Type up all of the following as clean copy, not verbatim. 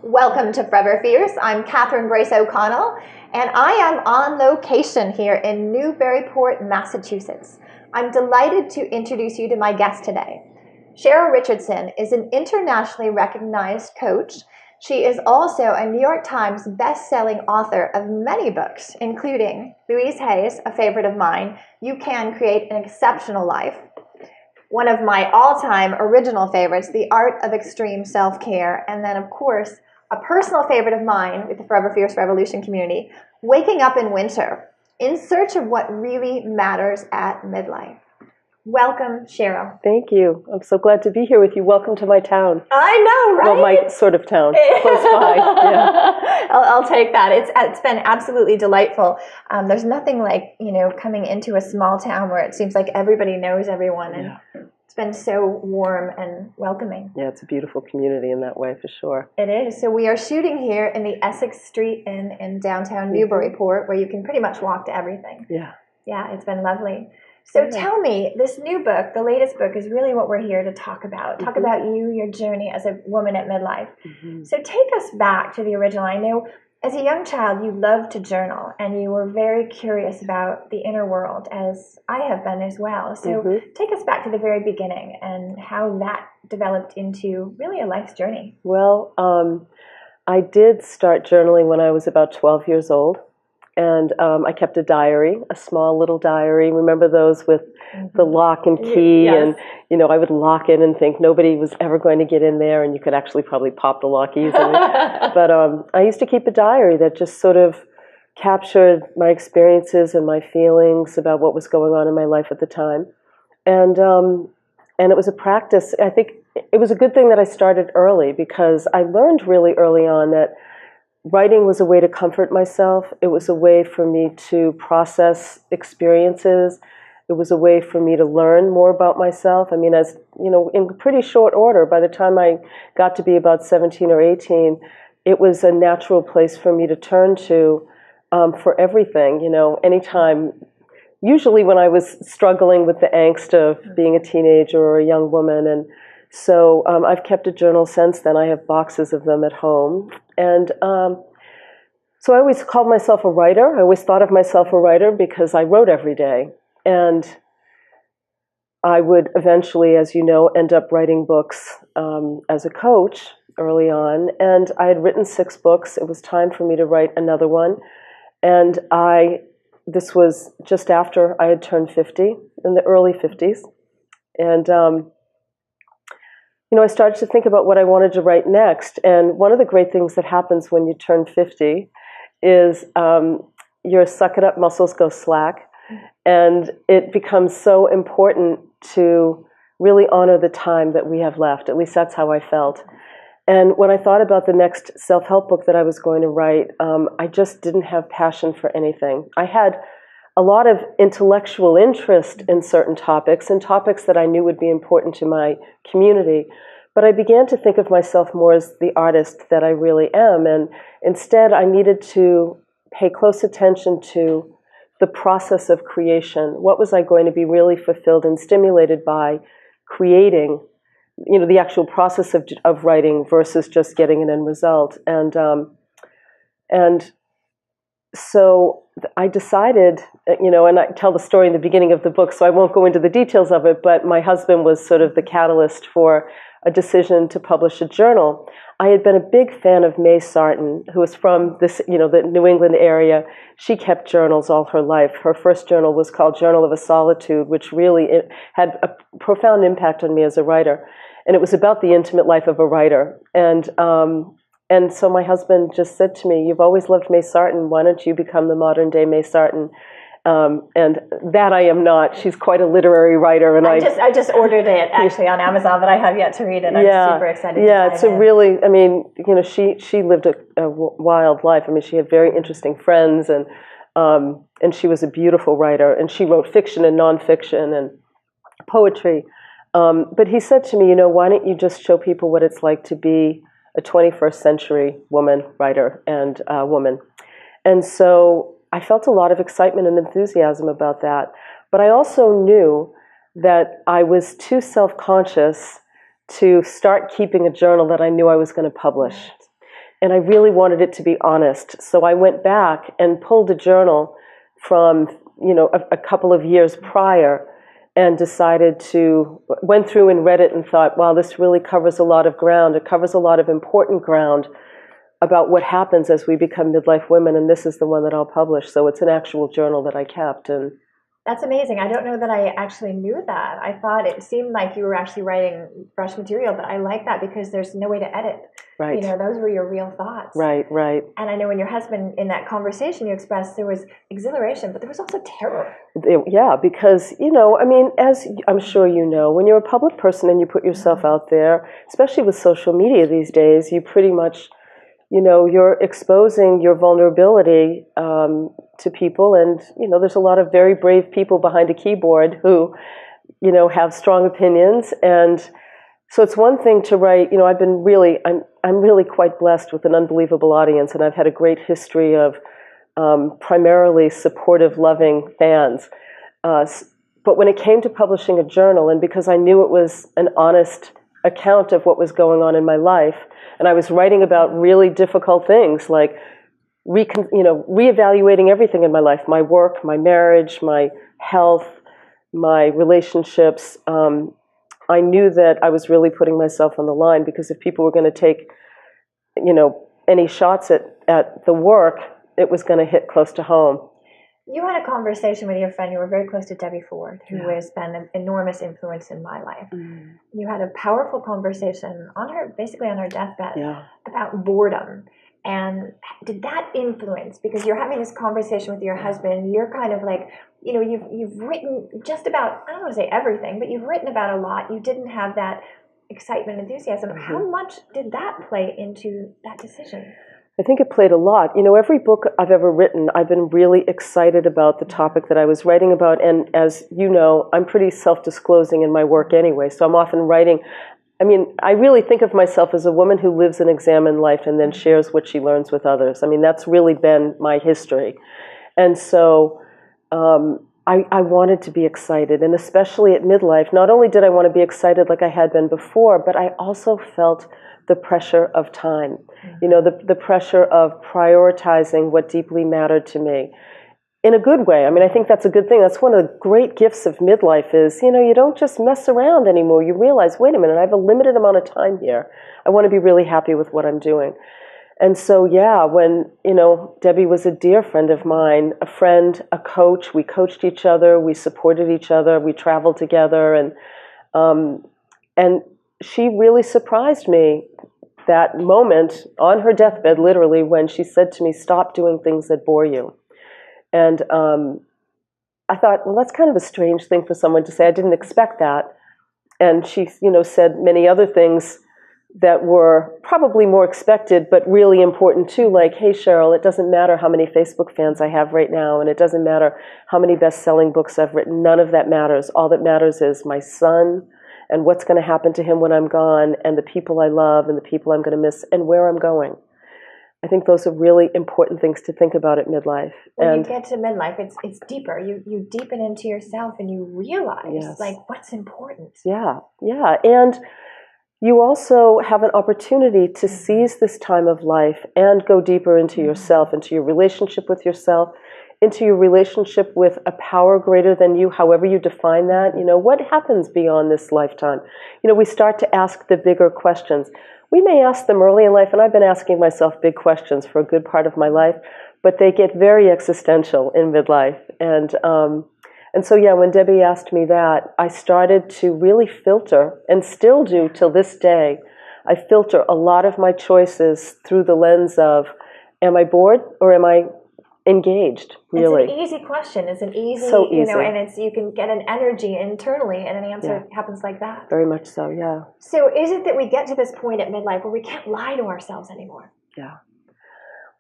Welcome to Forever Fierce. I'm Catherine Grace O'Connell, and I am on location here in Newburyport, Massachusetts. I'm delighted to introduce you to my guest today. Cheryl Richardson is an internationally recognized coach. She is also a New York Times best-selling author of many books, including Louise Hay's, a favorite of mine, You Can Create an Exceptional Life. One of my all-time original favorites, The Art of Extreme Self-Care, and then, of course, a personal favorite of mine with the Forever Fierce Revolution community, Waking Up in Winter, in search of what really matters at midlife. Welcome, Cheryl. Thank you. I'm so glad to be here with you. Welcome to my town. I know, right? Well, my sort of town, close by. Yeah. I'll take that. It's been absolutely delightful. There's nothing like, coming into a small town where it seems like everybody knows everyone, and it's been so warm and welcoming. Yeah, it's a beautiful community in that way, for sure. It is. So we are shooting here in the Essex Street Inn in downtown Newburyport, where you can pretty much walk to everything. Yeah. Yeah, it's been lovely. So tell me, this new book, the latest book, is really what we're here to talk about. Talk about you, your journey as a woman at midlife. So take us back to the original. I know as a young child, you loved to journal, and you were very curious about the inner world, as I have been as well. So take us back to the very beginning and how that developed into really a life's journey. Well, I did start journaling when I was about 12 years old. And I kept a diary, a small little diary. Remember those with the lock and key? Yes. And, I would lock it and think nobody was ever going to get in there, and you could actually probably pop the lock easily. But I used to keep a diary that just sort of captured my experiences and my feelings about what was going on in my life at the time. And it was a practice. I think it was a good thing that I started early, because I learned really early on that writing was a way to comfort myself. It was a way for me to process experiences. It was a way for me to learn more about myself. I mean, as in pretty short order, by the time I got to be about 17 or 18, it was a natural place for me to turn to for everything. Anytime, usually when I was struggling with the angst of being a teenager or a young woman. And so I've kept a journal since then. I have boxes of them at home. And so I always called myself a writer. I always thought of myself a writer because I wrote every day. And I would eventually, as you know, end up writing books as a coach early on. And I had written 6 books. It was time for me to write another one. And this was just after I had turned 50, in the early 50s. And I started to think about what I wanted to write next. And one of the great things that happens when you turn 50 is your suck-it-up muscles go slack. And it becomes so important to really honor the time that we have left. At least that's how I felt. And when I thought about the next self-help book that I was going to write, I just didn't have passion for anything. I had a lot of intellectual interest in certain topics, and topics that I knew would be important to my community. But I began to think of myself more as the artist that I really am. And instead, I needed to pay close attention to the process of creation. What was I going to be really fulfilled and stimulated by creating, the actual process of writing versus just getting an end result. And so I decided, and I tell the story in the beginning of the book, so I won't go into the details of it, but my husband was sort of the catalyst for a decision to publish a journal. I had been a big fan of May Sarton, who was from this, the New England area. She kept journals all her life. Her first journal was called Journal of a Solitude, which really had a profound impact on me as a writer. And it was about the intimate life of a writer. And so my husband just said to me, "You've always loved May Sarton. Why don't you become the modern day May Sarton?" And that I am not. She's quite a literary writer, and I just ordered it actually on Amazon, but I have yet to read it. I'm super excited. Yeah, it's a really. I mean, she lived a wild life. I mean, she had very interesting friends, and she was a beautiful writer, and she wrote fiction and nonfiction and poetry. But he said to me, why don't you just show people what it's like to be a 21st century woman writer and woman? And so I felt a lot of excitement and enthusiasm about that. But I also knew that I was too self-conscious to start keeping a journal that I knew I was going to publish. and I really wanted it to be honest. So I went back and pulled a journal from, a couple of years prior, and went through and read it and thought, wow, this really covers a lot of ground. It covers a lot of important ground about what happens as we become midlife women, and this is the one that I'll publish. So it's an actual journal that I kept. And that's amazing. I don't know that I actually knew that. I thought it seemed like you were actually writing fresh material, but I like that because there's no way to edit. Right. Those were your real thoughts. Right. And I know when your husband, in that conversation you expressed, there was exhilaration, but there was also terror. Yeah, because, as I'm sure you know, when you're a public person and you put yourself out there, especially with social media these days, you pretty much, you're exposing your vulnerability to people, and there's a lot of very brave people behind a keyboard who have strong opinions. And so it's one thing to write. I'm really quite blessed with an unbelievable audience, and I've had a great history of primarily supportive, loving fans. But when it came to publishing a journal, and because I knew it was an honest account of what was going on in my life, and I was writing about really difficult things like reevaluating everything in my life, my work, my marriage, my health, my relationships. I knew that I was really putting myself on the line, because if people were going to take, any shots at the work, it was going to hit close to home. You had a conversation with your friend. You were very close to Debbie Ford, who has been an enormous influence in my life. You had a powerful conversation basically on her deathbed, about boredom. And did that influence, because you're having this conversation with your husband, you're kind of like, you've written just about, I don't want to say everything, but you've written about a lot. You didn't have that excitement, enthusiasm. How much did that play into that decision? I think it played a lot. Every book I've ever written, I've been really excited about the topic that I was writing about. And as you know, I'm pretty self-disclosing in my work anyway. So I'm often writing. I really think of myself as a woman who lives an examined life and then shares what she learns with others. That's really been my history. And so I wanted to be excited. And especially at midlife, not only did I want to be excited like I had been before, but I also felt the pressure of time, the pressure of prioritizing what deeply mattered to me in a good way. I think that's a good thing. That's one of the great gifts of midlife is, you don't just mess around anymore. You realize, wait a minute, I have a limited amount of time here. I want to be really happy with what I'm doing. And so, when, Debbie was a dear friend of mine, a friend, a coach, we coached each other, we supported each other, we traveled together, and she really surprised me that moment on her deathbed, literally, when she said to me, stop doing things that bore you. And I thought, well, that's kind of a strange thing for someone to say. I didn't expect that. And she, said many other things that were probably more expected, but really important too, like, hey, Cheryl, it doesn't matter how many Facebook fans I have right now, and it doesn't matter how many best-selling books I've written. None of that matters. All that matters is my son, and what's going to happen to him when I'm gone, and the people I love, and the people I'm going to miss, and where I'm going. I think those are really important things to think about at midlife. When you get to midlife, it's deeper. You deepen into yourself, and you realize, what's important. Yeah. And you also have an opportunity to seize this time of life and go deeper into yourself, into your relationship with yourself, into your relationship with a power greater than you, however you define that. What happens beyond this lifetime? We start to ask the bigger questions. We may ask them early in life, and I've been asking myself big questions for a good part of my life, but they get very existential in midlife. And so, when Debbie asked me that, I started to really filter, and still do till this day. I filter a lot of my choices through the lens of, am I bored or am I engaged, really? It's an easy question. It's an easy, so easy. And you can get an energy internally, and an answer happens like that. Very much so, yeah. So is it that we get to this point at midlife where we can't lie to ourselves anymore? Yeah.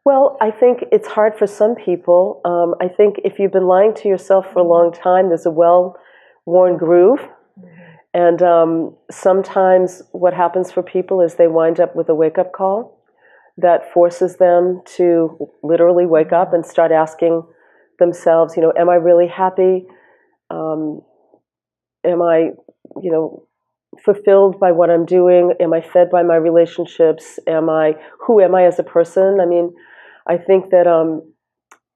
Well, I think it's hard for some people. I think if you've been lying to yourself for a long time, there's a well-worn groove. And sometimes what happens for people is they wind up with a wake-up call that forces them to literally wake up and start asking themselves, am I really happy? Am I, fulfilled by what I'm doing? Am I fed by my relationships? Who am I as a person? I mean, I think that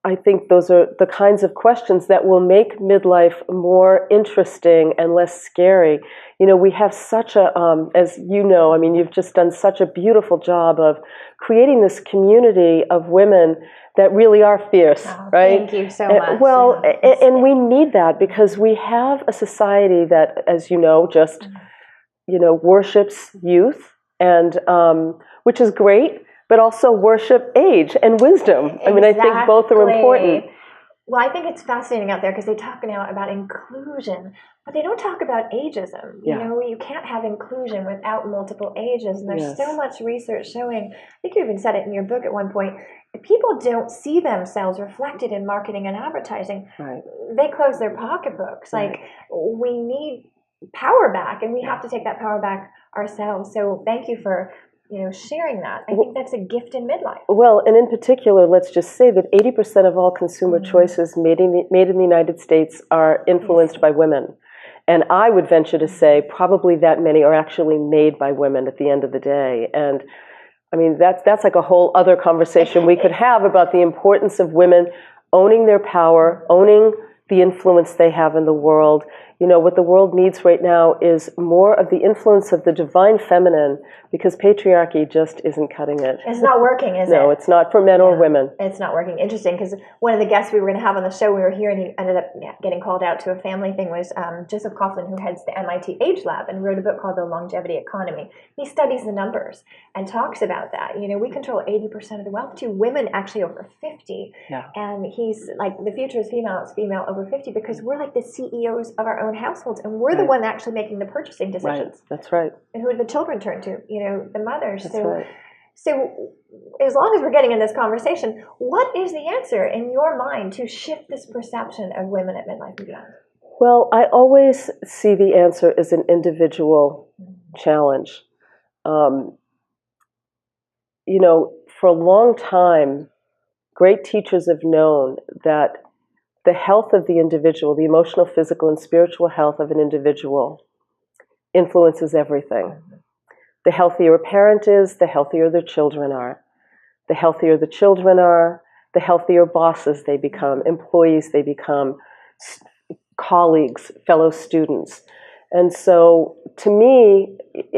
I think those are the kinds of questions that will make midlife more interesting and less scary. You know, we have such a, as you know, I mean, you've just done such a beautiful job of creating this community of women that really are fierce, right? Thank you so much. Well, and we need that because we have a society that, as you know, just, you know, worships youth, and which is great, but also worship age and wisdom. Exactly. I mean, I think both are important. Well, I think it's fascinating out there because they talk now about inclusion, but they don't talk about ageism. You know, you can't have inclusion without multiple ages. And there's so much research showing, I think you even said it in your book at one point, people don't see themselves reflected in marketing and advertising. Right. They close their pocketbooks. Like, we need power back, and we have to take that power back ourselves. So thank you for sharing that. I think that's a gift in midlife. Well, and in particular, let's just say that 80% of all consumer choices made in the United States are influenced by women. And I would venture to say probably that many are actually made by women at the end of the day. And I mean, that's like a whole other conversation we could have about the importance of women owning their power, owning the influence they have in the world. You know, what the world needs right now is more of the influence of the divine feminine, because patriarchy just isn't cutting it. It's not working, is it? No, it's not for men or women. It's not working. Interesting, because one of the guests we were going to have on the show, we were here, and he ended up getting called out to a family thing, was Joseph Coughlin, who heads the MIT Age Lab and wrote a book called The Longevity Economy. He studies the numbers and talks about that. You know, we control 80% of the wealth, too. Women actually over 50. Yeah. And he's like, the future is female, it's female over 50, because we're like the CEOs of our own households, and we're the one actually making the purchasing decisions. Right. That's right. And who do the children turn to? You know, the mothers. That's right. So as long as we're getting in this conversation, what is the answer in your mind to shift this perception of women at midlife and beyond? Well, I always see the answer as an individual challenge. You know, for a long time, great teachers have known that the health of the individual, the emotional, physical, and spiritual health of an individual influences everything. The healthier a parent is, the healthier their children are. The healthier the children are, the healthier bosses they become, employees they become, colleagues, fellow students. And so, to me,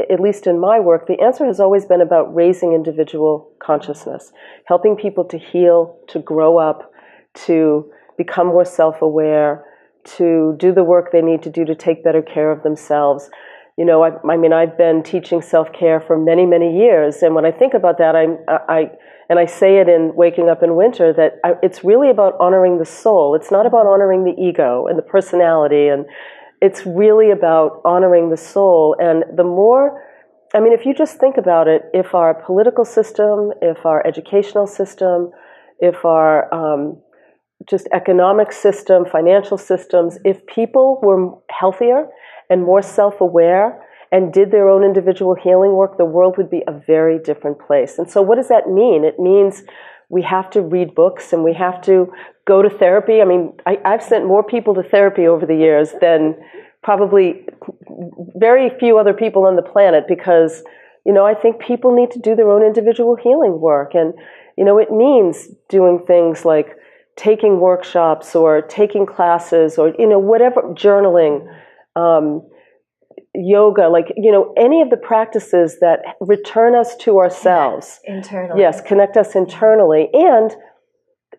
at least in my work, the answer has always been about raising individual consciousness, helping people to heal, to grow up, to become more self-aware, to do the work they need to do to take better care of themselves. You know, I mean, I've been teaching self-care for many, many years, and when I think about that, I say it in Waking Up in Winter, that it's really about honoring the soul. It's not about honoring the ego and the personality, and it's really about honoring the soul. And the more, I mean, if you just think about it, if our political system, if our educational system, if our just economic system, financial systems, if people were healthier and more self-aware and did their own individual healing work, the world would be a very different place. And so what does that mean? It means we have to read books and we have to go to therapy. I mean, I've sent more people to therapy over the years than probably very few other people on the planet, because, you know, I think people need to do their own individual healing work. And, you know, it means doing things like taking workshops or taking classes or, you know, whatever, journaling, yoga, like, you know, any of the practices that return us to ourselves. Internally. Yes, connect us internally. And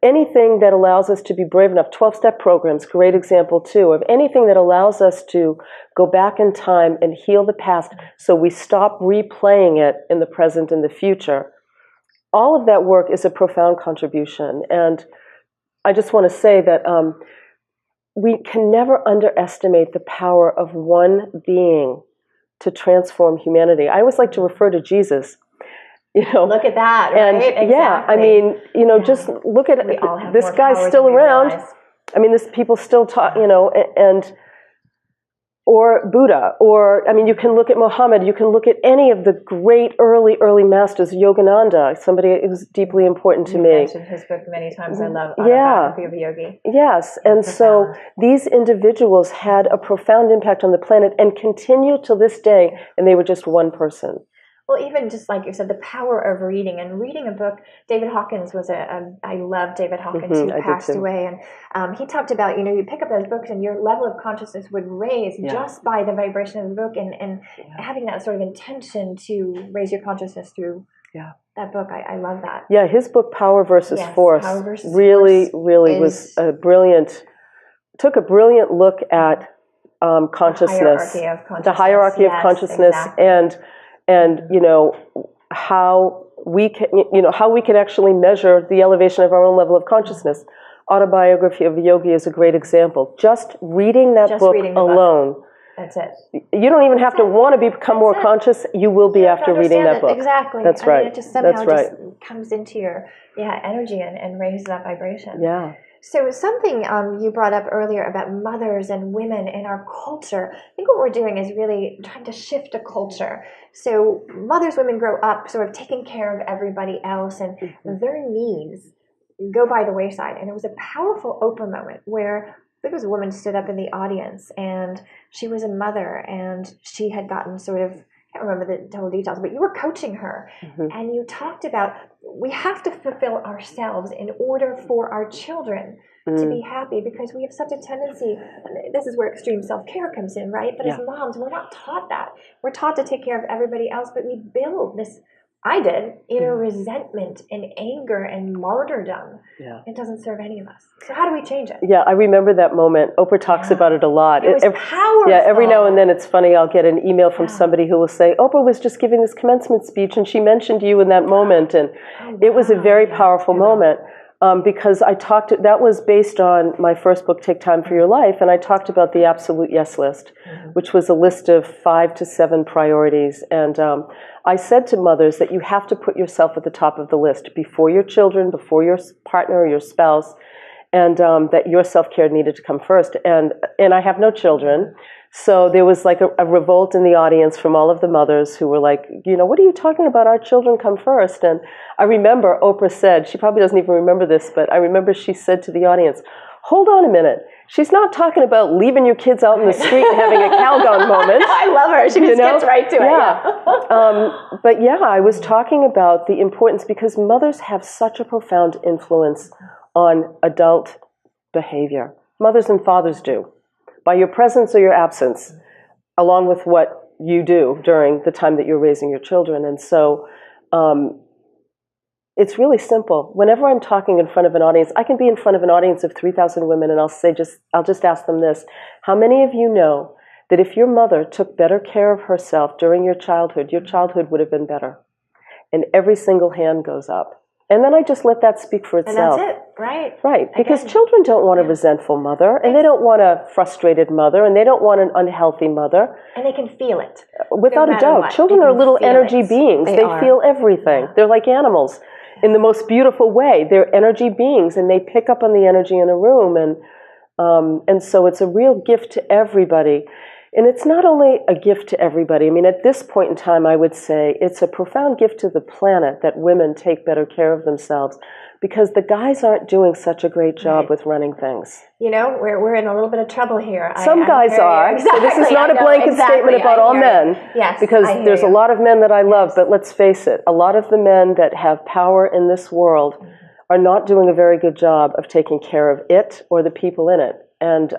anything that allows us to be brave enough, 12-step programs, great example too, of anything that allows us to go back in time and heal the past so we stop replaying it in the present and the future. All of that work is a profound contribution. And I just want to say that we can never underestimate the power of one being to transform humanity. I always like to refer to Jesus. You know, look at that, right? And exactly. Yeah, I mean, you know, just look at this guy's still around. I mean, this people still talk, you know, and or Buddha, or, I mean, you can look at Muhammad, you can look at any of the great early masters, Yogananda, somebody who's deeply important to me. You mentioned his book many times. I love Autobiography of a Yogi. Yes, and so these individuals had a profound impact on the planet and continue to this day, and they were just one person. Well, even just like you said, the power of reading and reading a book. David Hawkins was I love David Hawkins, who passed away. And he talked about, you pick up those books and your level of consciousness would raise just by the vibration of the book and having that sort of intention to raise your consciousness through that book. I love that. Yeah, his book, Power versus Force, really was a brilliant, took a brilliant look at consciousness, the hierarchy of consciousness, and how we can actually measure the elevation of our own level of consciousness. Autobiography of a Yogi is a great example. Just reading that book alone. That's it. You don't even have to want to become more conscious. You will be after reading that book. Exactly. That's right. It just somehow just comes into your energy and raises that vibration. Yeah. So something you brought up earlier about mothers and women in our culture, I think what we're doing is really trying to shift a culture. So mothers, women grow up sort of taking care of everybody else, and their needs go by the wayside. And it was a powerful Oprah moment where I think it was a woman stood up in the audience, and she was a mother, and she had gotten sort of, I can't remember the total details, but you were coaching her, and you talked about we have to fulfill ourselves in order for our children to be happy, because we have such a tendency, this is where extreme self-care comes in, right? But as moms, we're not taught that. We're taught to take care of everybody else, but we build this, I did, inner resentment and anger and martyrdom. Yeah. It doesn't serve any of us. So how do we change it? Yeah, I remember that moment. Oprah talks about it a lot. It was powerful. Yeah, every now and then it's funny, I'll get an email from somebody who will say, Oprah was just giving this commencement speech and she mentioned you in that moment. And it was a very powerful moment. Because that was based on my first book, Take Time for Your Life, and I talked about the Absolute Yes List, which was a list of 5 to 7 priorities. And I said to mothers that you have to put yourself at the top of the list before your children, before your partner or your spouse, and that your self-care needed to come first. And I have no children, so there was like a revolt in the audience from all of the mothers who were like, what are you talking about? Our children come first. And I remember Oprah said, she probably doesn't even remember this, but I remember she said to the audience, hold on a minute. She's not talking about leaving your kids out in the street and having a Calgon moment. I love her. She just gets right to it. Yeah. But I was talking about the importance, because mothers have such a profound influence on adult behavior. Mothers and fathers do, by your presence or your absence, along with what you do during the time that you're raising your children. And so it's really simple. Whenever I'm talking in front of an audience, I can be in front of an audience of 3,000 women, and I'll just ask them this. How many of you know that if your mother took better care of herself during your childhood would have been better? And every single hand goes up. And then I just let that speak for itself. And that's it, right? Right, because children don't want a resentful mother, and they don't want a frustrated mother, and they don't want an unhealthy mother. And they can feel it. Without a doubt. Children are little energy beings. They feel everything. They're like animals in the most beautiful way. They're energy beings, and they pick up on the energy in a room. And so it's a real gift to everybody. And it's not only a gift to everybody. I mean, at this point in time, I would say it's a profound gift to the planet that women take better care of themselves, because the guys aren't doing such a great job with running things. We're in a little bit of trouble here. Some guys are. So this is not a blanket statement about all men. Yes, because there's a lot of men that I love, but let's face it, a lot of the men that have power in this world are not doing a very good job of taking care of it or the people in it. And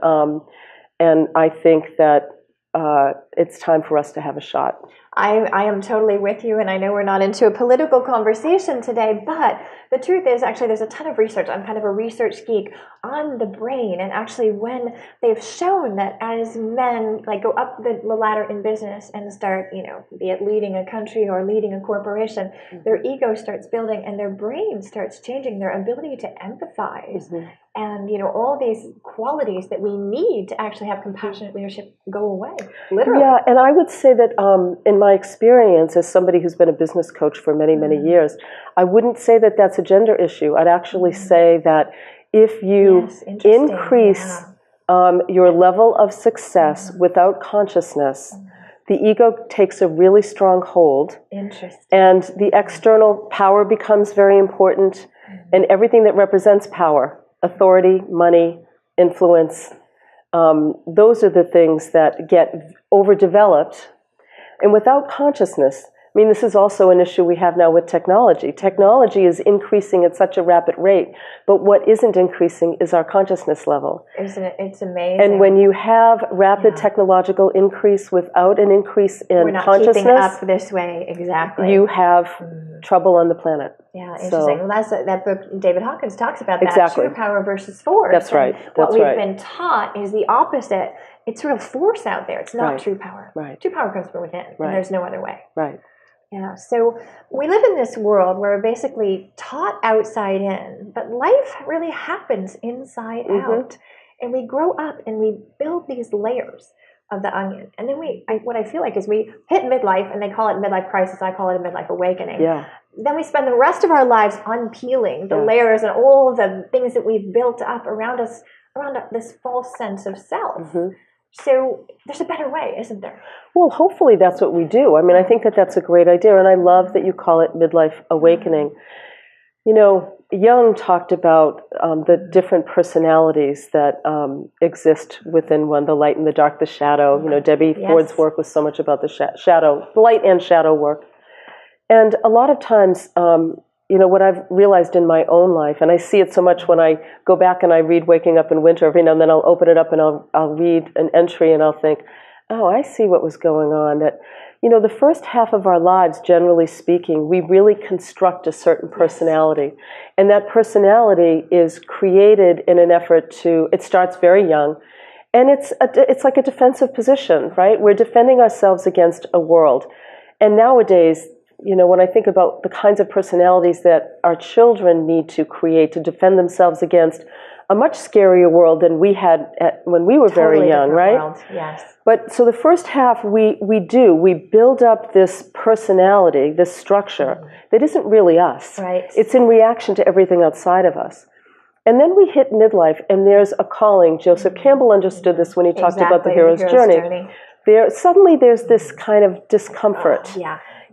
I think that it's time for us to have a shot. I am totally with you, and I know we're not into a political conversation today, but the truth is, actually, there's a ton of research. I'm kind of a research geek on the brain, and actually when they've shown that as men go up the ladder in business and start, be it leading a country or leading a corporation, their ego starts building and their brain starts changing, their ability to empathize. And, all these qualities that we need to actually have compassionate leadership go away, literally. Yeah, and I would say that in my experience as somebody who's been a business coach for many, many years, I wouldn't say that that's a gender issue. I'd actually say that if you increase your level of success without consciousness, the ego takes a really strong hold. Interesting. And the external power becomes very important, and everything that represents power, authority, money, influence, those are the things that get overdeveloped. And without consciousness, I mean, this is also an issue we have now with technology. Technology is increasing at such a rapid rate, but what isn't increasing is our consciousness level. Isn't it? It's amazing. And when you have rapid technological increase without an increase in We're not consciousness, keeping up this way, exactly. you have trouble on the planet. Yeah, interesting. Well, that's that book. David Hawkins talks about that. Exactly. True power versus force. That's right. What we've been taught is the opposite. It's real force out there. It's not true power. Right. True power comes from within, and there's no other way. Right. Yeah, so we live in this world where we're basically taught outside in, but life really happens inside out. And we grow up and we build these layers of the onion. And then what I feel like is we hit midlife, and they call it midlife crisis. I call it a midlife awakening. Yeah. Then we spend the rest of our lives unpeeling the layers and all the things that we've built up around us, around this false sense of self. So there's a better way, isn't there? Well, hopefully that's what we do. I mean, I think that that's a great idea, and I love that you call it midlife awakening. You know, Jung talked about the different personalities that exist within one, the light and the dark, the shadow. You know, Debbie Ford's work was so much about the shadow, light and shadow work. And a lot of times, you know, what I've realized in my own life, and I see it so much when I go back and I read Waking Up in Winter every now and then, I'll open it up and I'll read an entry and I'll think, oh, I see what was going on. That, you know, the first half of our lives, generally speaking, we really construct a certain personality. And that personality is created in an effort to, it starts very young, and it's like a defensive position, right? We're defending ourselves against a world. And nowadays, you know, when I think about the kinds of personalities that our children need to create to defend themselves against a much scarier world than we had when we were very young, right? World. Yes. But so the first half, we build up this personality, this structure that isn't really us. Right. It's in reaction to everything outside of us. And then we hit midlife, and there's a calling. Joseph Campbell understood this when he talked about the hero's journey. Suddenly there's this kind of discomfort.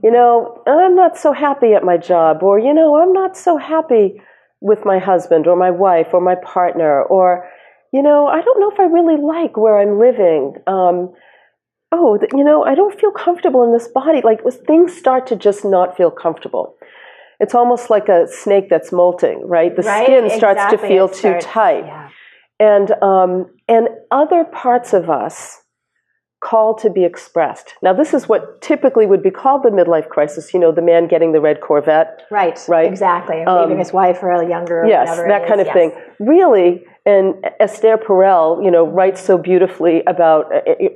You know, I'm not so happy at my job, or, you know, I'm not so happy with my husband or my wife or my partner, or, you know, I don't know if I really like where I'm living. You know, I don't feel comfortable in this body. Like, things start to just not feel comfortable. It's almost like a snake that's molting, right? The skin starts to feel too tight. And other parts of us call to be expressed. Now, this is what typically would be called the midlife crisis, you know, the man getting the red Corvette. Right, exactly. Leaving his wife for a younger, yes, whatever that kind of thing. Really, and Esther Perel, you know, writes so beautifully about,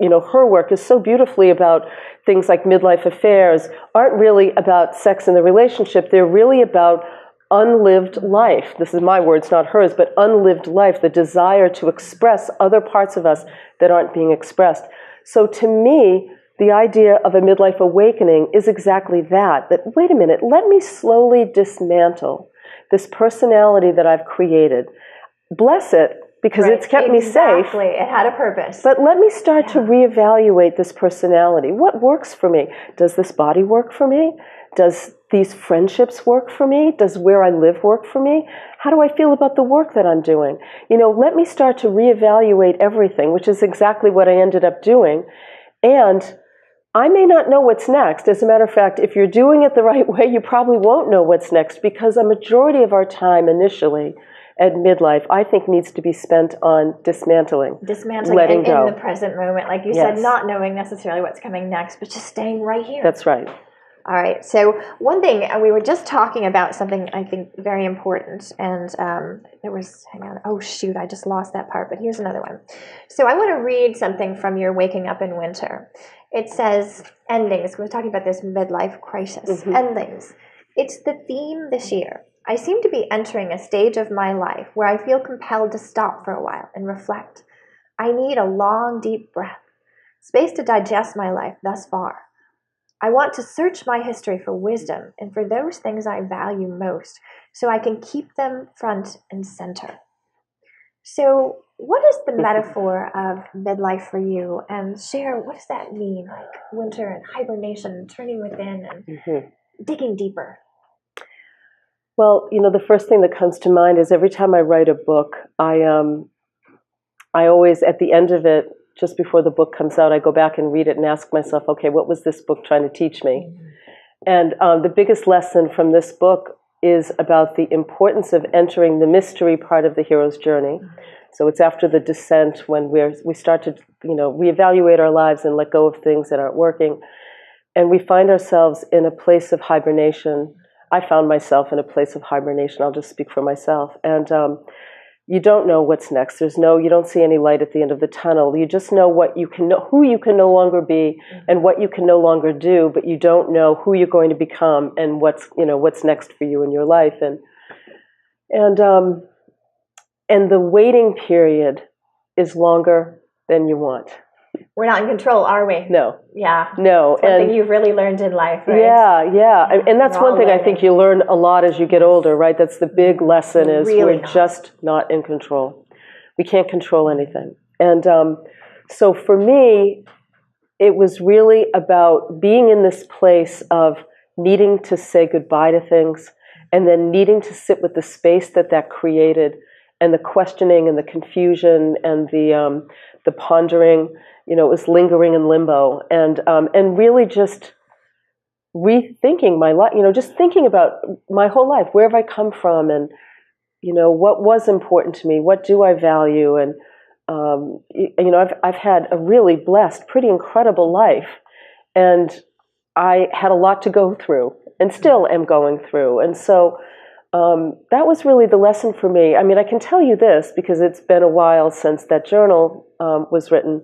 you know, her work is so beautifully about things like midlife affairs aren't really about sex in the relationship. They're really about unlived life. This is my words, not hers, but unlived life, the desire to express other parts of us that aren't being expressed. So to me, the idea of a midlife awakening is exactly that, wait a minute, let me slowly dismantle this personality that I've created. Bless it, because it's kept me safe. Exactly, it had a purpose. But let me start to reevaluate this personality. What works for me? Does this body work for me? Does these friendships work for me? Does where I live work for me? How do I feel about the work that I'm doing? You know, let me start to reevaluate everything, which is exactly what I ended up doing. And I may not know what's next. As a matter of fact, if you're doing it the right way, you probably won't know what's next, because a majority of our time initially at midlife, I think, needs to be spent on dismantling, letting go. In the present moment, like you said, not knowing necessarily what's coming next, but just staying right here. That's right. All right. So one thing, we were just talking about something I think very important, and there was, hang on, oh shoot, I just lost that part, but here's another one. So I want to read something from your Waking Up in Winter. It says, endings. We're talking about this midlife crisis. Endings. It's the theme this year. I seem to be entering a stage of my life where I feel compelled to stop for a while and reflect. I need a long, deep breath, space to digest my life thus far. I want to search my history for wisdom and for those things I value most, so I can keep them front and center. So What is the metaphor of midlife for you? And share, what does that mean? Like winter and hibernation, turning within and digging deeper. Well, the first thing that comes to mind is every time I write a book, I always, at the end of it, just before the book comes out, I go back and read it and ask myself, okay, what was this book trying to teach me? And the biggest lesson from this book is about the importance of entering the mystery part of the hero's journey. So it's after the descent when we start to, reevaluate our lives and let go of things that aren't working. And we find ourselves in a place of hibernation. I found myself in a place of hibernation. I'll just speak for myself. And you don't know what's next. You don't see any light at the end of the tunnel. You just know who you can no longer be and what you can no longer do, but you don't know who you're going to become and what's next for you in your life. And the waiting period is longer than you want. We're not in control, are we? No. Yeah. No. It's one thing you've really learned in life, right? Yeah. And that's one thing I think you learn a lot as you get older, right? That's the big lesson is we're just not in control. We can't control anything. And so for me, it was really about being in this place of needing to say goodbye to things and then needing to sit with the space that created and the questioning and the confusion and the pondering. It was lingering in limbo, and really just rethinking my life. Just thinking about my whole life. Where have I come from, and what was important to me? What do I value? And I've had a really blessed, pretty incredible life, and I had a lot to go through, and still am going through. And so that was really the lesson for me. I mean, I can tell you this because it's been a while since that journal was written.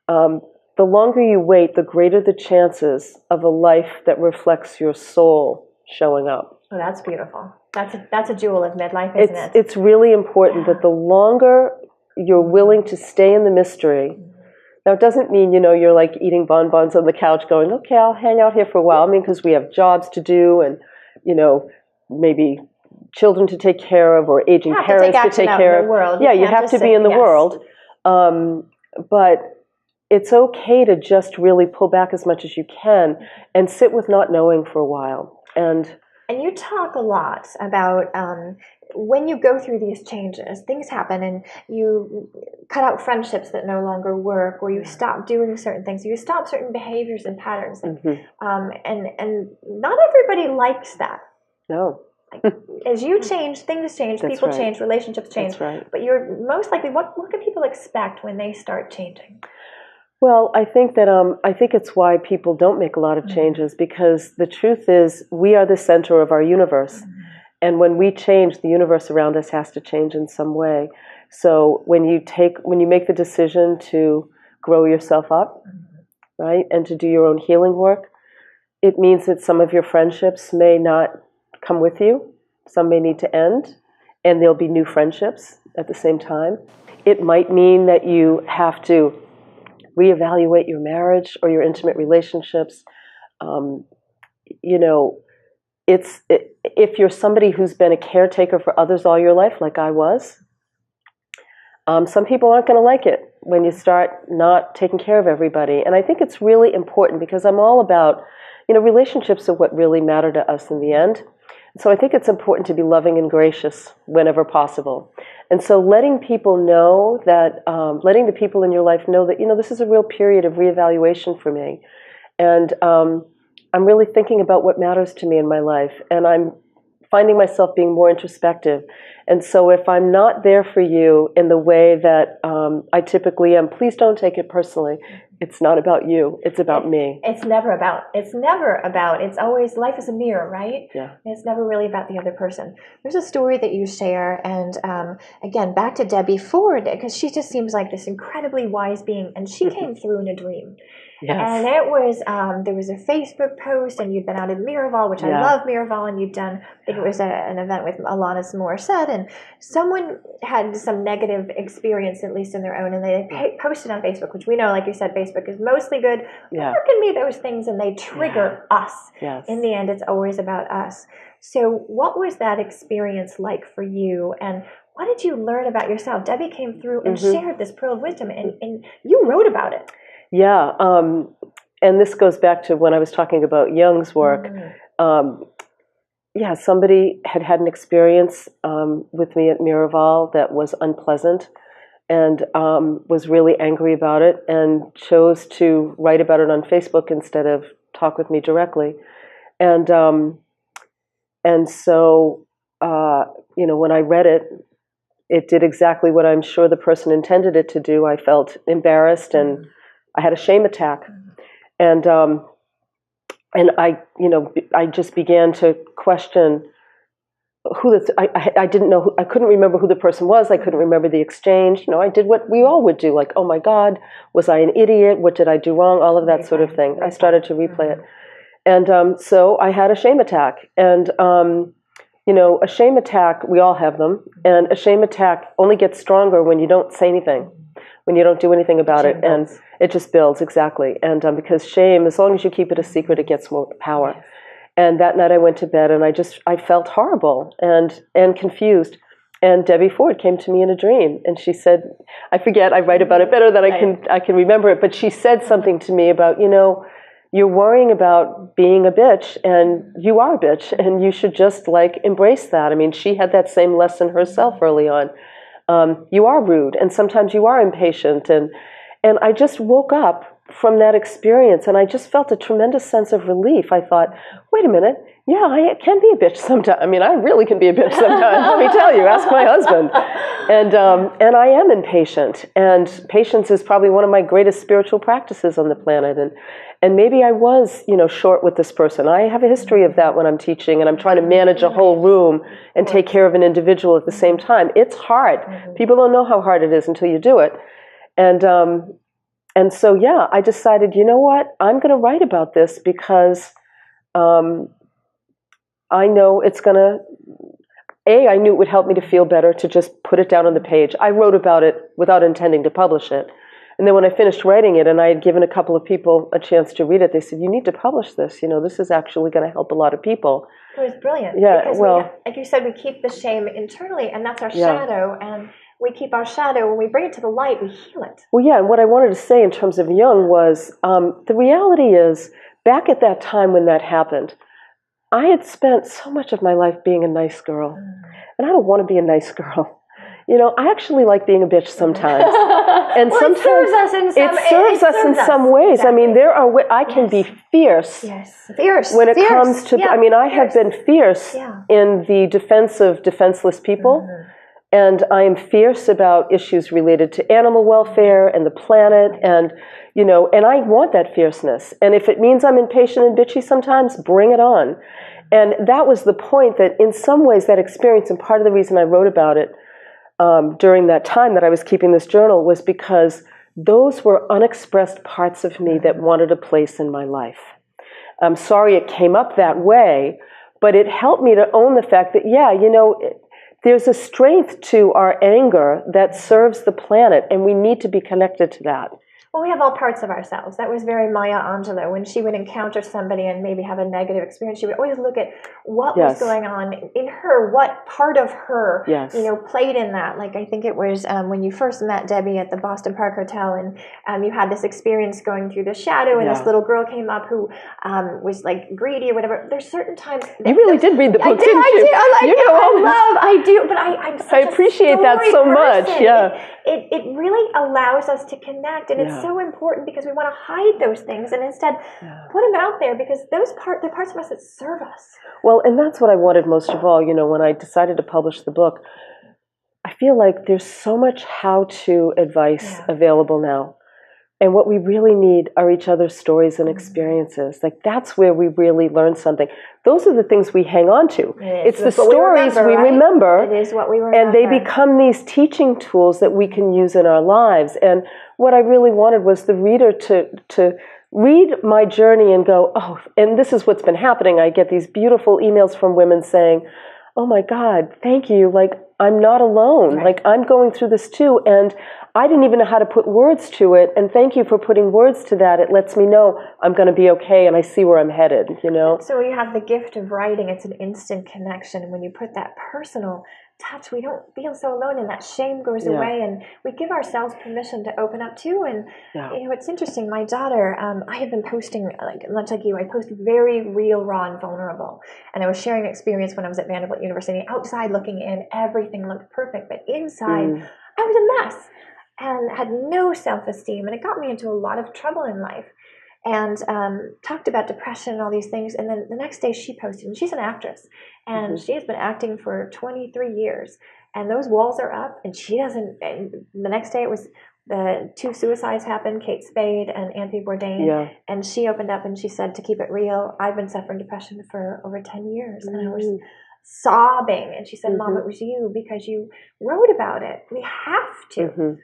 The longer you wait, the greater the chances of a life that reflects your soul showing up. Oh, that's beautiful. That's a jewel of midlife, isn't it? It's really important that the longer you're willing to stay in the mystery. Now, it doesn't mean, you're like eating bonbons on the couch going, okay, I'll hang out here for a while. I mean, because we have jobs to do and, maybe children to take care of or aging parents to take care of. World. You have to be in the world. But it's okay to just really pull back as much as you can and sit with not knowing for a while. And you talk a lot about when you go through these changes, things happen and you cut out friendships that no longer work, or you stop doing certain things, you stop certain behaviors and patterns. And not everybody likes that. No. As you change, things change, people change, relationships change. That's right. But you're most likely, what can people expect when they start changing? Well, I think it's why people don't make a lot of changes, because the truth is we are the center of our universe. And when we change, the universe around us has to change in some way. So when you make the decision to grow yourself up, right, and to do your own healing work, it means that some of your friendships may not come with you. Some may need to end, and there'll be new friendships at the same time. It might mean that you have to reevaluate your marriage or your intimate relationships. If you're somebody who's been a caretaker for others all your life, like I was, some people aren't going to like it when you start not taking care of everybody. And I think it's really important because I'm all about, relationships are what really matter to us in the end. So I think it's important to be loving and gracious whenever possible. And so letting people know that, letting the people in your life know that, this is a real period of reevaluation for me. And I'm really thinking about what matters to me in my life. And I'm finding myself being more introspective. And so if I'm not there for you in the way that I typically am, please don't take it personally. It's not about you. It's about me. It's always, life is a mirror, right? Yeah. It's never really about the other person. There's a story that you share, and again, back to Debbie Ford, because she just seems like this incredibly wise being, and she came through in a dream. Yes. And it was, there was a Facebook post, and you'd been out in Miraval, which I love Miraval, and you'd done, I think it was an event with Alanis Morissette, and someone had some negative experience, at least in their own, and they posted on Facebook, which we know, like you said, Facebook is mostly good. Yeah. There can be those things, and they trigger us. Yes. In the end, it's always about us. So what was that experience like for you, and what did you learn about yourself? Debbie came through and shared this pearl of wisdom, and you wrote about it. Yeah, and this goes back to when I was talking about Jung's work. Yeah, somebody had an experience with me at Miraval that was unpleasant, and was really angry about it, and chose to write about it on Facebook instead of talk with me directly. And so, when I read it, it did exactly what I'm sure the person intended it to do. I felt embarrassed, and I had a shame attack. And I just began to question who I didn't know. I couldn't remember who the person was. I couldn't remember the exchange. I did what we all would do, like, oh my God, was I an idiot? What did I do wrong? All of that sort of thing. I started to replay it. And so I had a shame attack. And, a shame attack, we all have them. And a shame attack only gets stronger when you don't say anything, when you don't do anything about it. And it just builds, exactly. And because shame, as long as you keep it a secret, it gets more power. Yes. And that night I went to bed, and I felt horrible and confused. And Debbie Ford came to me in a dream, and she said, I forget, I write about it better than I can remember it, but she said something to me about, you're worrying about being a bitch, and you are a bitch, and you should just embrace that. I mean, she had that same lesson herself early on. You are rude, and sometimes you are impatient, and I just woke up from that experience, and I just felt a tremendous sense of relief. I thought, wait a minute, yeah, I can be a bitch sometimes. I mean, I really can be a bitch sometimes. Let me tell you, ask my husband. And I am impatient, and patience is probably one of my greatest spiritual practices on the planet. And maybe I was, short with this person. I have a history of that when I'm teaching, and I'm trying to manage a whole room and take care of an individual at the same time. It's hard. People don't know how hard it is until you do it. And so, yeah, I decided, you know what, I'm going to write about this because I know it's going to, I knew it would help me to feel better to just put it down on the page. I wrote about it without intending to publish it. And then when I finished writing it, and I had given a couple of people a chance to read it, they said, you need to publish this. This is actually going to help a lot of people. It was brilliant. Yeah, because like you said, we keep the shame internally, and that's our shadow, and we keep our shadow. When we bring it to the light, we heal it. Well, yeah, and what I wanted to say in terms of Jung was, the reality is, back at that time when that happened, I had spent so much of my life being a nice girl, and I don't want to be a nice girl. I actually like being a bitch sometimes. And well, sometimes it serves us in some ways. Exactly. I mean, there are I can be fierce. Yes, fierce. When it comes to, I have been fierce in the defense of defenseless people. And I am fierce about issues related to animal welfare and the planet, and I want that fierceness. And if it means I'm impatient and bitchy sometimes, bring it on. And that was the point, that in some ways that experience, and part of the reason I wrote about it during that time that I was keeping this journal, was because those were unexpressed parts of me that wanted a place in my life. I'm sorry it came up that way, but it helped me to own the fact that, there's a strength to our anger that serves the planet, and we need to be connected to that. Well, we have all parts of ourselves. That was very Maya Angelou. When she would encounter somebody and maybe have a negative experience, she would always look at what was going on in her, what part of her, played in that. Like, I think it was when you first met Debbie at the Boston Park Hotel, and you had this experience going through the shadow, and this little girl came up who was greedy or whatever. There's certain times. You really did read the book, didn't you? I do, but I'm such I appreciate that so person. much. Yeah. It really allows us to connect, and it's so important because we want to hide those things and instead put them out there, because they're parts of us that serve us. Well, and that's what I wanted most of all. When I decided to publish the book, I feel like there's so much how-to advice available now. And what we really need are each other's stories and experiences. That's where we really learn something. Those are the things we hang on to. It's the stories we remember. It is what we remember. And they become these teaching tools that we can use in our lives. And what I really wanted was the reader to read my journey and go, oh, and this is what's been happening. I get these beautiful emails from women saying, oh my God, thank you. I'm not alone. Right. Like, I'm going through this too, and I didn't even know how to put words to it, and thank you for putting words to that. It lets me know I'm going to be okay, and I see where I'm headed, you know? So when you have the gift of writing, it's an instant connection, and when you put that personal touch, we don't feel so alone, and that shame goes away, and we give ourselves permission to open up too. And you know, it's interesting. My daughter, I have been posting, like much like you, I post very real, raw, and vulnerable. And I was sharing an experience when I was at Vanderbilt University. Outside looking in, everything looked perfect, but inside, I was a mess and had no self-esteem, and it got me into a lot of trouble in life. And talked about depression and all these things. And then the next day she posted, and she's an actress, and she has been acting for 23 years. And those walls are up, and she doesn't. And the next day it was the 2 suicides happened, Kate Spade and Anthony Bourdain. Yeah. And she opened up and she said, to keep it real, I've been suffering depression for over 10 years. And I was sobbing. And she said, Mom, it was you, because you wrote about it. We have to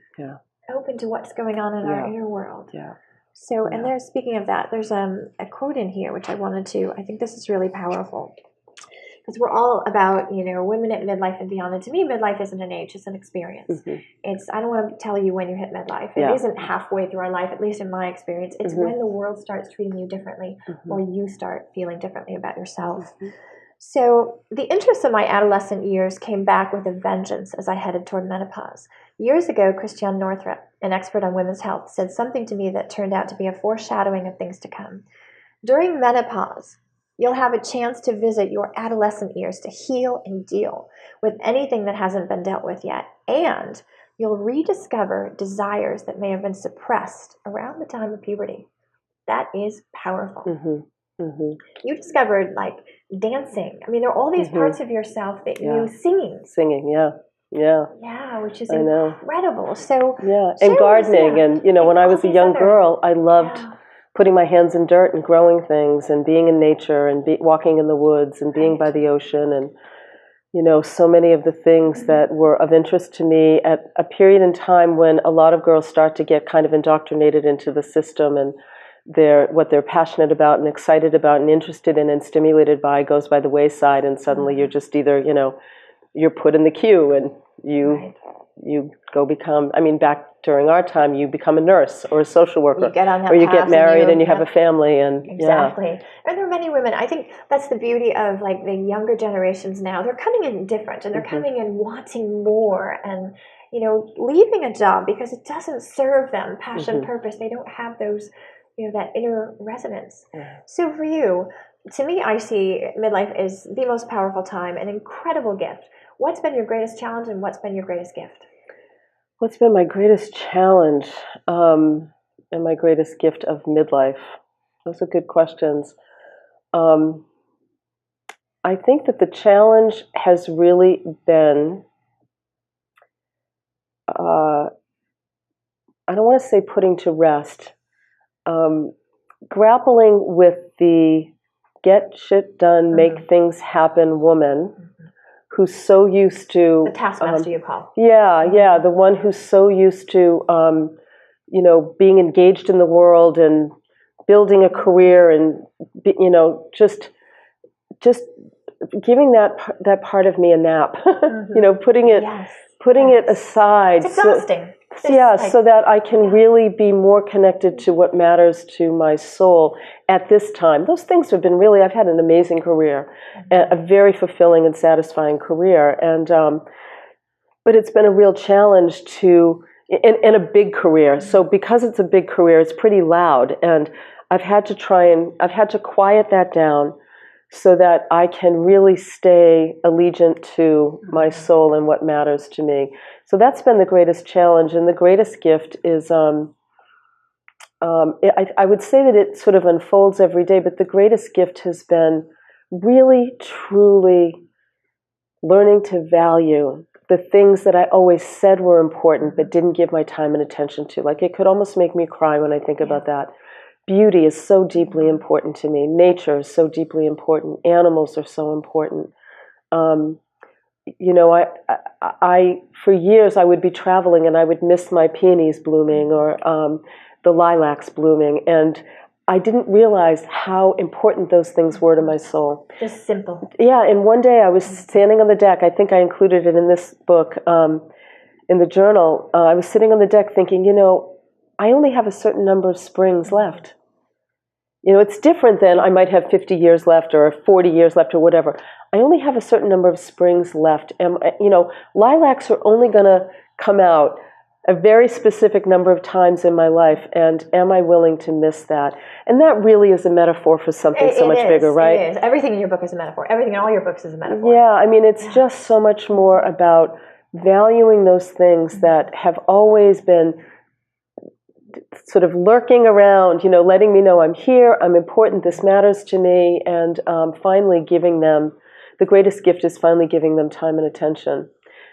open to what's going on in our inner world. Yeah. So, and there's, speaking of that, there's a quote in here which I think this is really powerful, because we're all about, you know, women at midlife and beyond. And to me, midlife isn't an age, it's an experience. I don't want to tell you when you hit midlife. It isn't halfway through our life, at least in my experience. It's when the world starts treating you differently, or you start feeling differently about yourself. So the interest in my adolescent years came back with a vengeance as I headed toward menopause. Years ago, Christiane Northrup, an expert on women's health, said something to me that turned out to be a foreshadowing of things to come. During menopause, you'll have a chance to visit your adolescent years to heal and deal with anything that hasn't been dealt with yet. And you'll rediscover desires that may have been suppressed around the time of puberty. That is powerful. You discovered, like, dancing. I mean, there are all these parts of yourself that you singing, which is incredible. So and gardening, and you know, when I was a young girl, I loved putting my hands in dirt and growing things, and being in nature, and walking in the woods, and being by the ocean, and you know, so many of the things that were of interest to me at a period in time when a lot of girls start to get kind of indoctrinated into the system, and what they're passionate about and excited about and interested in and stimulated by goes by the wayside, and suddenly you're just either, you know, you're put in the queue, and you go become, I mean, back during our time, you become a nurse or a social worker, or you get married and you have a family, and exactly. And there are many women, I think that's the beauty of, like, the younger generations now. They're coming in different, and they're coming in wanting more, and you know, leaving a job because it doesn't serve them, passion, purpose. They don't have those, you know, that inner resonance. So for you, to me, I see midlife is the most powerful time, an incredible gift. What's been your greatest challenge, and what's been your greatest gift? What's been my greatest challenge and my greatest gift of midlife? Those are good questions. I think that the challenge has really been, I don't want to say putting to rest, grappling with the get shit done, make things happen woman who's so used to... The taskmaster, you call. Yeah, the one who's so used to, you know, being engaged in the world and building a career, and, you know, just giving that part of me a nap, you know, putting it aside. It's exhausting. So that I can really be more connected to what matters to my soul at this time. Those things have been really, I've had an amazing career, a very fulfilling and satisfying career. And, but it's been a real challenge in a big career. So because it's a big career, it's pretty loud. And I've had to quiet that down so that I can really stay allegiant to my soul and what matters to me. So that's been the greatest challenge, and the greatest gift is, I would say that it sort of unfolds every day, but the greatest gift has been really, truly learning to value the things that I always said were important but didn't give my time and attention to. Like, it could almost make me cry when I think about that. Beauty is so deeply important to me. Nature is so deeply important. Animals are so important. You know, I for years I would be traveling and I would miss my peonies blooming or the lilacs blooming, and I didn't realize how important those things were to my soul. Just simple. Yeah, and one day I was standing on the deck. I think I included it in this book, in the journal. I was sitting on the deck thinking, I only have a certain number of springs left. It's different than I might have 50 years left or 40 years left or whatever. I only have a certain number of springs left. And, lilacs are only going to come out a very specific number of times in my life, and am I willing to miss that? And that really is a metaphor for something so much bigger, right? It is. Everything in your book is a metaphor. Everything in all your books is a metaphor. Yeah, I mean, it's just so much more about valuing those things that have always been sort of lurking around, letting me know I'm here, I'm important, this matters to me, and finally giving them, the greatest gift is finally giving them time and attention.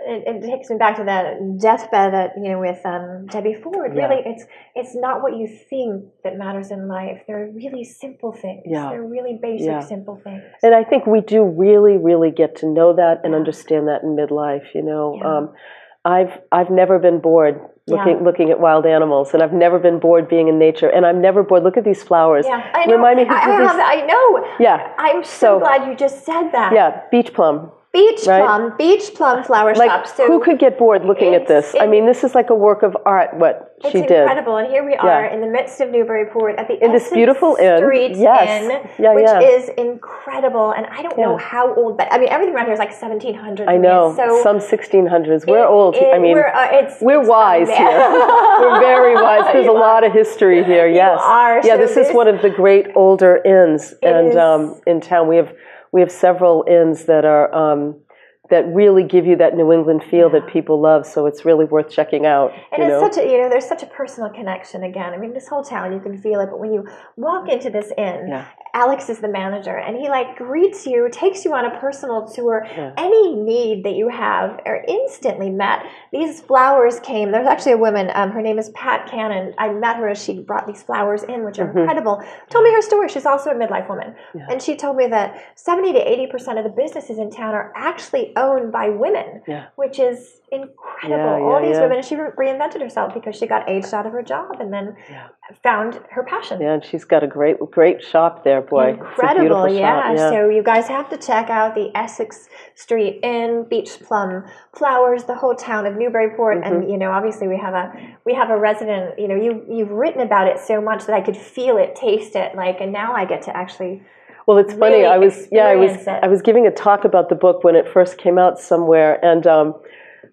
It takes me back to that deathbed with Debbie Ford. Yeah. Really, it's not what you think that matters in life. They're really simple things. Yeah. They're really basic, simple things. And I think we do really, really get to know that and understand that in midlife. I've never been bored looking at wild animals, and I've never been bored being in nature, and I'm never bored. Look at these flowers. Yeah, I know. Remind me I know. Yeah. I'm so glad you just said that. Yeah, beach plum. Beach plum flower shops. So who could get bored looking at this? I mean, this is like a work of art, what she did. It's incredible. And here we are in the midst of Newburyport at the in this beautiful Street Inn, which is incredible. And I don't know how old, but I mean, everything around here is like 1700s. I know, some 1600s. We're old. We're wise here. We're very wise. There's a lot of history here. Yes. Yeah, this is one of the great older inns, and in town we have several inns that are that really give you that New England feel that people love. So it's really worth checking out. And it's there's such a personal connection again. I mean, this whole town, you can feel it. But when you walk into this inn, Alex is the manager, and he greets you, takes you on a personal tour. Any need that you have are instantly met. These flowers came. There's actually a woman. Her name is Pat Cannon. I met her as she brought these flowers in, which are incredible. Told me her story. She's also a midlife woman, and she told me that 70 to 80% of the businesses in town are actually owned by women, which is incredible. All these women, and she reinvented herself because she got aged out of her job and then found her passion. Yeah, and she's got a great shop there, boy. Incredible, So you guys have to check out the Essex Street Inn, Beach Plum Flowers, the whole town of Newburyport, and obviously we have a resident. You've written about it so much that I could feel it, taste it, and now I get to actually. Well, it's funny. I was giving a talk about the book when it first came out somewhere, and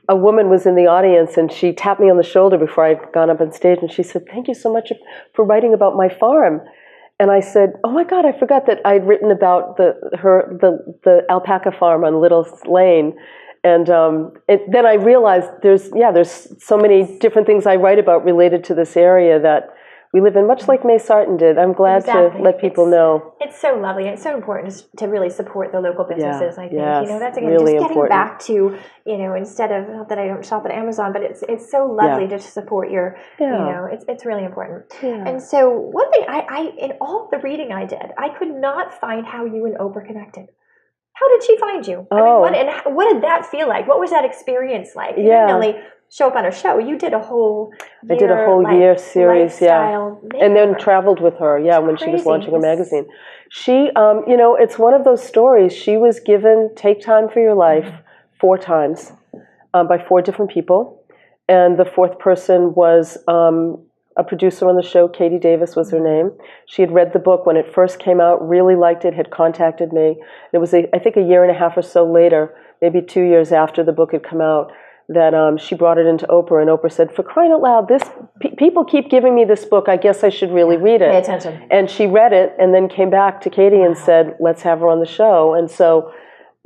a woman was in the audience, and she tapped me on the shoulder before I'd gone up on stage, and she said, "Thank you so much for writing about my farm." And I said, "Oh my God, I forgot that I'd written about the alpaca farm on Little Lane." And then I realized there's so many different things I write about related to this area that we live in, much like May Sarton did. I'm glad to let people know. It's so lovely. It's so important to really support the local businesses, I think. That's again really just getting important. back to, instead of, not that I don't shop at Amazon, but it's so lovely to support your, it's really important. Yeah. And so one thing, I in all the reading I did, I could not find how you and Oprah connected. How did she find you? I mean, what did that feel like? What was that experience like? You didn't only show up on her show. You did a whole year series, and then traveled with her, when she was launching a magazine. She, it's one of those stories. She was given Take Time for Your Life 4 times by 4 different people, and the 4th person was a producer on the show. Katie Davis was her name. She had read the book when it first came out, really liked it, had contacted me. It was, I think, a year and a half or so later, maybe 2 years after the book had come out, that she brought it into Oprah, and Oprah said, "For crying out loud, people keep giving me this book. I guess I should really read it." Pay attention. And she read it, and then came back to Katie and said, "Let's have her on the show." And so,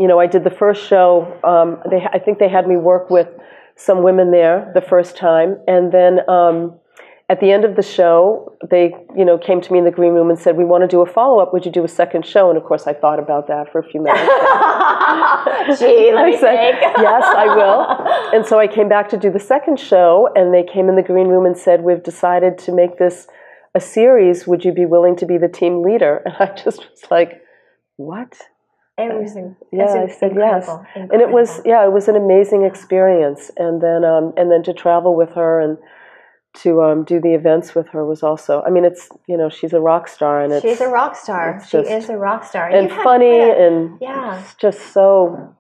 I did the first show. I think they had me work with some women there the first time, and then at the end of the show, they, came to me in the green room and said, "We want to do a follow-up. Would you do a second show?" And of course, I thought about that for a few minutes. Gee, let me think. Yes, I will. And so I came back to do the second show, and they came in the green room and said, "We've decided to make this a series. Would you be willing to be the team leader?" And I just was like, "What?" I said yes. And it was an amazing experience. And then to travel with her and do the events with her was also, I mean, it's, she's a rock star, and she's a rock star. She is a rock star. And funny, and just so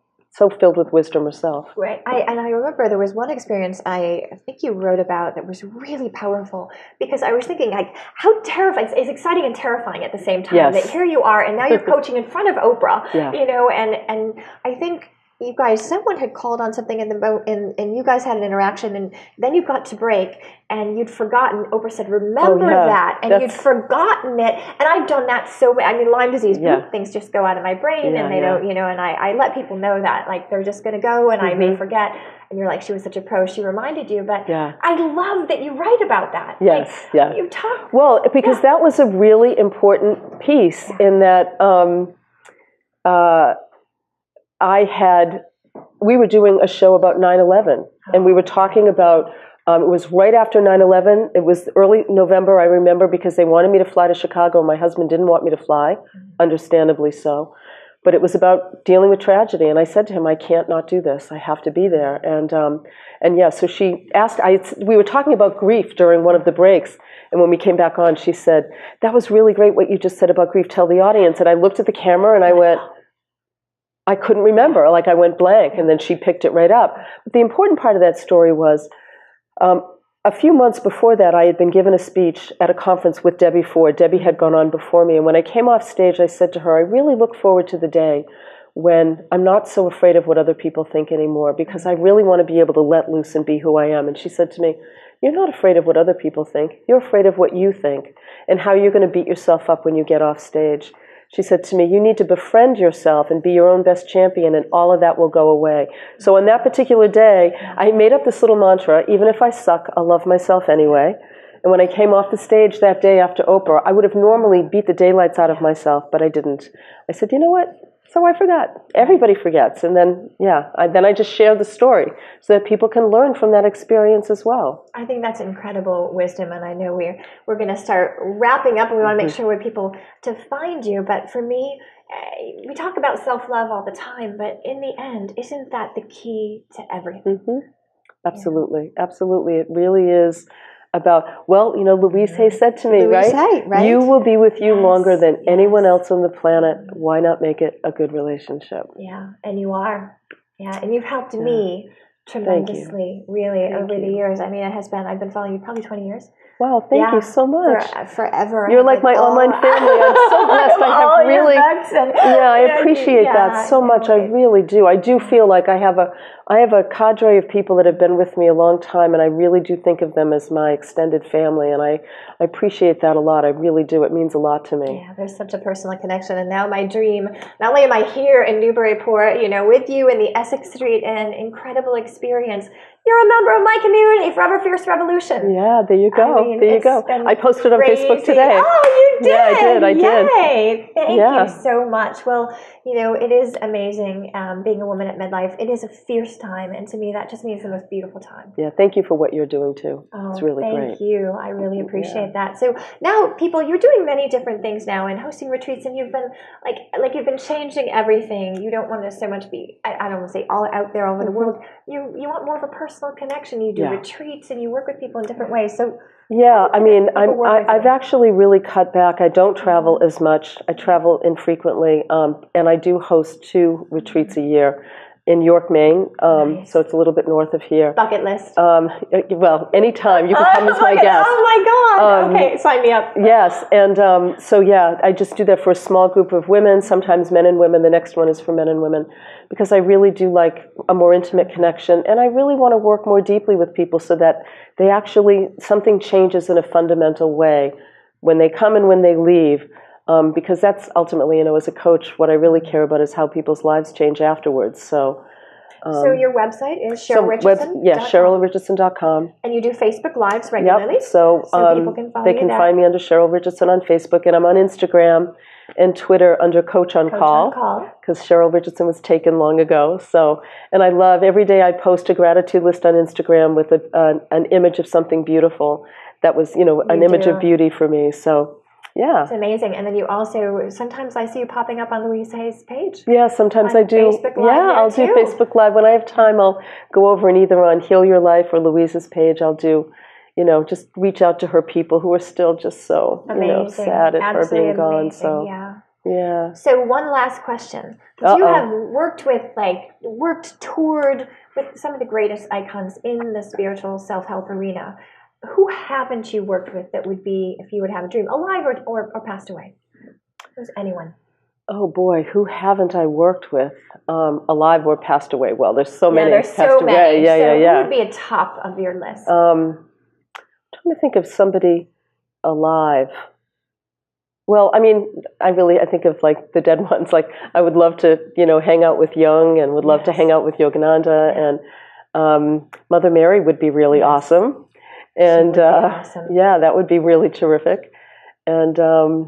filled with wisdom herself. Right. I remember there was one experience I think you wrote about that was really powerful, because I was thinking, like, how terrifying, it's exciting and terrifying at the same time that here you are, and now you're coaching in front of Oprah, and I think you guys, someone had called on something in the boat, and you guys had an interaction, and then you got to break, and you'd forgotten. Oprah said, "Remember that," and you'd forgotten it. And I've done that I mean, Lyme disease, things just go out of my brain, and they don't, and I let people know that, like, they're just going to go, and I may forget. And you're like, she was such a pro, she reminded you. But I love that you write about that. Yes, like, you talk. Well, because that was a really important piece in that. We were doing a show about 9/11, and we were talking about, it was right after 9/11, it was early November, I remember, because they wanted me to fly to Chicago. My husband didn't want me to fly, understandably so, but it was about dealing with tragedy, and I said to him, I can't not do this, I have to be there, and so she asked, we were talking about grief during one of the breaks, and when we came back on, she said, that was really great what you just said about grief, tell the audience, and I looked at the camera and I went, I couldn't remember, like I went blank, and then she picked it right up. But the important part of that story was, a few months before that, I had been given a speech at a conference with Debbie Ford. Debbie had gone on before me, and when I came off stage, I said to her, I really look forward to the day when I'm not so afraid of what other people think anymore, because I really want to be able to let loose and be who I am. And she said to me, you're not afraid of what other people think. You're afraid of what you think and how you're going to beat yourself up when you get off stage. She said to me, you need to befriend yourself and be your own best champion, and all of that will go away. So on that particular day, I made up this little mantra, even if I suck, I'll love myself anyway. And when I came off the stage that day after Oprah, I would have normally beat the daylights out of myself, but I didn't. I said, you know what? So I forgot. Everybody forgets. And then, I just shared the story so that people can learn from that experience as well. I think that's incredible wisdom, and I know we're going to start wrapping up, and we want to make sure we're people to find you. But for me, we talk about self-love all the time, but in the end, isn't that the key to everything? Absolutely. Absolutely. It really is about, Louise Hay said to me, Louise Hay, right? You will be with you longer than anyone else on the planet. Why not make it a good relationship? Yeah, and you are. Yeah, and you've helped me tremendously, really, over the years. I mean, I've been following you probably 20 years. Wow, thank you so much. Forever. You're like my online family. I'm so blessed. I appreciate that so much. I really do. I do feel like I have a cadre of people that have been with me a long time, and I really do think of them as my extended family, and I appreciate that a lot. I really do. It means a lot to me. Yeah, there's such a personal connection, and now my dream, not only am I here in Newburyport, with you in the Essex Street, and incredible experience, you're a member of my community, Forever Fierce Revolution. Yeah, there you go. There you go. I posted on Facebook today. Oh, you did? Yeah, I did. Yay. Thank you so much. Well, it is amazing being a woman at midlife. It is a fierce time, and to me, that just means the most beautiful time. Yeah, thank you for what you're doing, too. Oh, it's really great. Thank you. I really appreciate that. So now, people, you're doing many different things now and hosting retreats, and you've been, like you've been changing everything. You don't want to so much be, I don't want to say all out there all over the world. You want more of a personal connection. You do retreats, and you work with people in different ways. So I mean, I've actually really cut back. I don't travel as much. I travel infrequently, and I do host 2 retreats a year in York, Maine. Nice. So it's a little bit north of here. Bucket list. Well, anytime you can come as my guest. Oh my God! Okay, sign me up. Yes, and I just do that for a small group of women. Sometimes men and women. The next one is for men and women, because I really do like a more intimate connection, and I really want to work more deeply with people so that they actually, something changes in a fundamental way when they come and when they leave. Because that's ultimately, as a coach, what I really care about is how people's lives change afterwards. So your website is Cheryl Richardson? CherylRichardson.com. And you do Facebook Lives regularly? Yep. So people can follow they can find me under Cheryl Richardson on Facebook, and I'm on Instagram and Twitter under Coach on Call, because Cheryl Richardson was taken long ago. So, and I love, every day I post a gratitude list on Instagram with an image of something beautiful that was, an image of beauty for me. So, yeah. It's amazing. And then you also, sometimes I see you popping up on Louise Hay's page. Yeah, sometimes I do. Facebook Live I'll do Facebook Live. When I have time, I'll go over and either on Heal Your Life or Louise's page, I'll do, just reach out to her people who are still just so, sad at her being gone. Amazing. So, yeah. So one last question. You have worked toward with some of the greatest icons in the spiritual self-help arena. Who haven't you worked with that would be, if you would have a dream, alive or passed away? Who's anyone? Oh boy, who haven't I worked with? Alive or passed away? Well, there's so many there's passed so away. Many. Yeah. Who would be a top of your list? I'm trying to think of somebody alive. Well, I mean, I think of like the dead ones. Like I would love to, hang out with Jung, and would love to hang out with Yogananda, and Mother Mary would be really awesome. And awesome. that would be really terrific. And I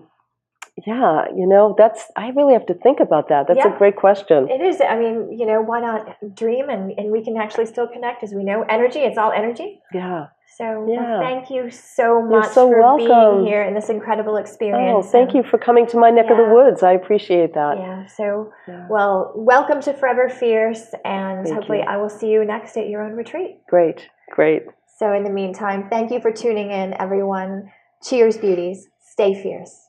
really have to think about that. That's a great question. It is. I mean, why not dream and we can actually still connect, as we know. Energy, it's all energy. Yeah. So thank you so much for being here in this incredible experience. Oh, thank you for coming to my neck of the woods. I appreciate that. Yeah. So, well, welcome to Forever Fierce, and hopefully I will see you next at your own retreat. Great. So in the meantime, thank you for tuning in, everyone. Cheers, beauties. Stay fierce.